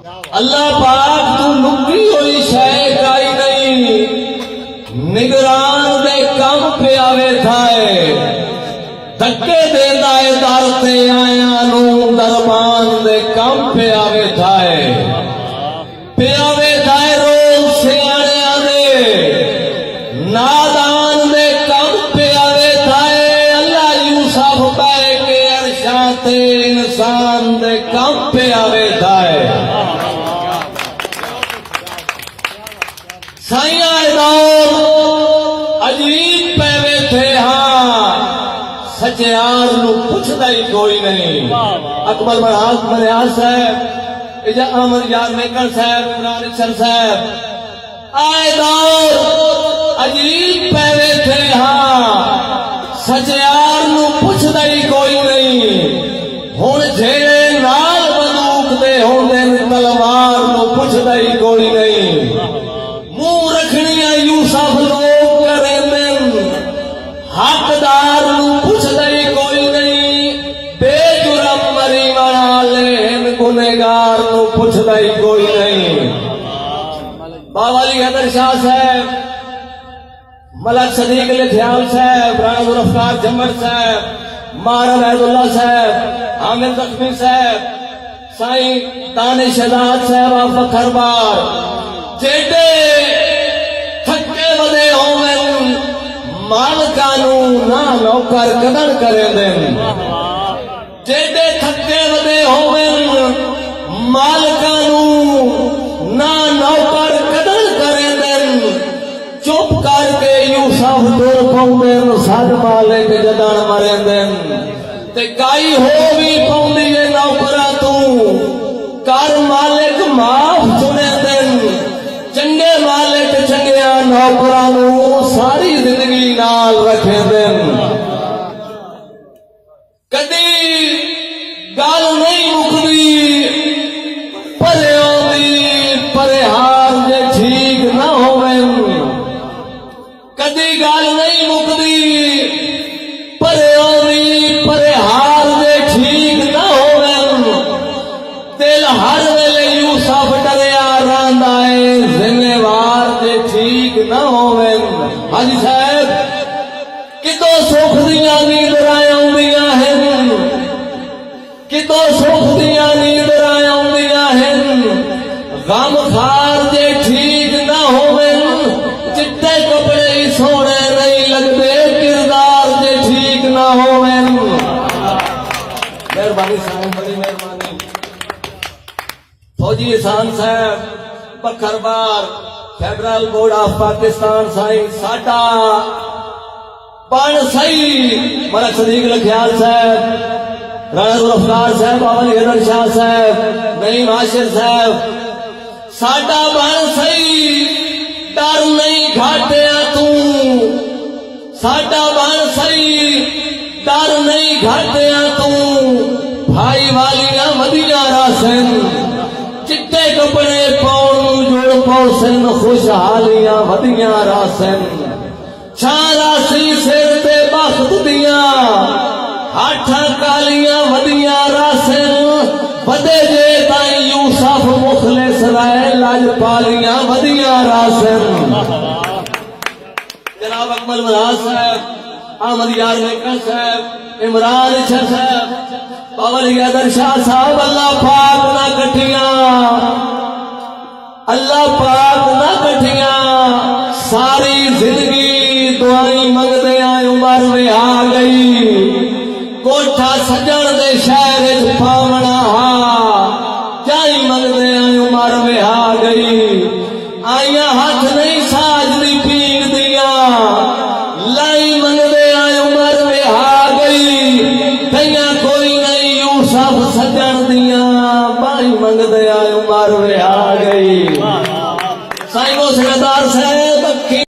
अल्लाह पाक तू लुकी हुई शय काई नहीं, निगरान दे कम पे आवे थाए, धक्के देंदा है दर ते आया नू, दरबान दे कम पे आवे थाए रोज सियाणिया दे, नादान दे कम पे आवे थाए। अल्लाह यूसुफ बै के अरशां ते इंसान दे कम पे आवे थाए। साइया दौर अजीब पैवे थे, हाँ सचयार नू पुछदा ही कोई नहीं। अकबर मलियार साहब, इजा अहमद यार मेकर साहब, इमरान इशर साहब, आए दौर अजीब पैवे थे, हाँ सचयार नू पुछदा ही कोई नहीं। हुण जेड़े नाल बंदूक दे होंदे तलवार नू पुछदा ही कोई नहीं। मुंह रखनिया यूसुफ लोग करेंदे, हकदार नू पुछदा ही कोई नहीं। बेजुर्म मरी वाले गुनेगार नू पुछदा ही कोई नहीं। बाबा अली हैदर शाह साहब, मलक सदीक लिथियाल साहब, राणा जुल्फकार जम्मर साहब, महाराज अहदुल्ला साहब, आमिर जख्मी साहब, साईं दानिश आजाद साहब आप फखरबार, जेडे थके वदे होवन मालका नू ना नौकर कदर करेंदे। जेडे थके वदे होवन मालका नू ना नौकर कदर करेंदे। चुप करके यूसुफ तुर पौंदे, सद मालिक जदन मरेंदे। ते काई हो भी पौंदी है नौकरा तू, कर मालिक माफ चुनेंदे। चंगे मालिक चंगिया नौकरां नू सारी जिंदगी नाल रखेंदे। कदी गल नहीं मुकदी, परे आउंदी परे हार जे ठीक ना होवे। कदी गल नहीं मुकदी, परे आउंदी परे हार जे ठीक ना होवे। दिल हर वेले यूसुफ डरिया रहिंदा है, जिम्मेवार जे ठीक ना होवे। हाजी साहब कितों सुख दियां नींदरां आउंदियां हन, कितों सुख दियां नींदरां आउंदियां हन। गम खार जे ठीक ना होवे, चिट्टे कपड़े ही सोने नहीं लगते, किरदार जे ठीक ना होवे। मेहरबानी साहब, बड़ी मेहरबानी। फौजी एहसान साहब बखरबार, फेडरल बोर्ड ऑफ पाकिस्तान, साईं साडा बन सही मलक सदीक लखियाल साहब, राणा जुल्फकार साहब, बाबा अली हैदर शाह साहब, नईम आशिर साहब, साडा बन सही डर नहीं घाटिया तू। साडा बन सही डर नहीं घाटिया तू। भाई वालियां वधिया रासन, चिट्टे कपड़े पाउण जुड़ पौसन, खुशहालियां वधिया रासन। छारासी सिर ते बख्त दियां, हाठां कालियां वधिया रासन। बदे जे ताई यूसुफ मुखलिस रहे, लजपालियां वधिया रासन। जनाब अकमल मलियार साहब, अहमद यार मेकर साहब, इमरान इशर साहब, बाबा अली हैदर शाह साहब, अल्लाह पाक ना कठियां, अल्लाह पाक ना कठियां। सारी जिंदगी दुआई मंगदे आए, उमर में आ गई। कोठा सजण दे शहर च पावना, जाई मंगदे आए, उमर में आ गई। आइया हाथ नहीं साजदी पीर दिया, लाई मंगदे आए, उमर में आ गई। कईया कोई नहीं यूसुफ सजण दिया, बाई मंगदे आए, उमर में आ गई। साईं वो सिकंदर साहब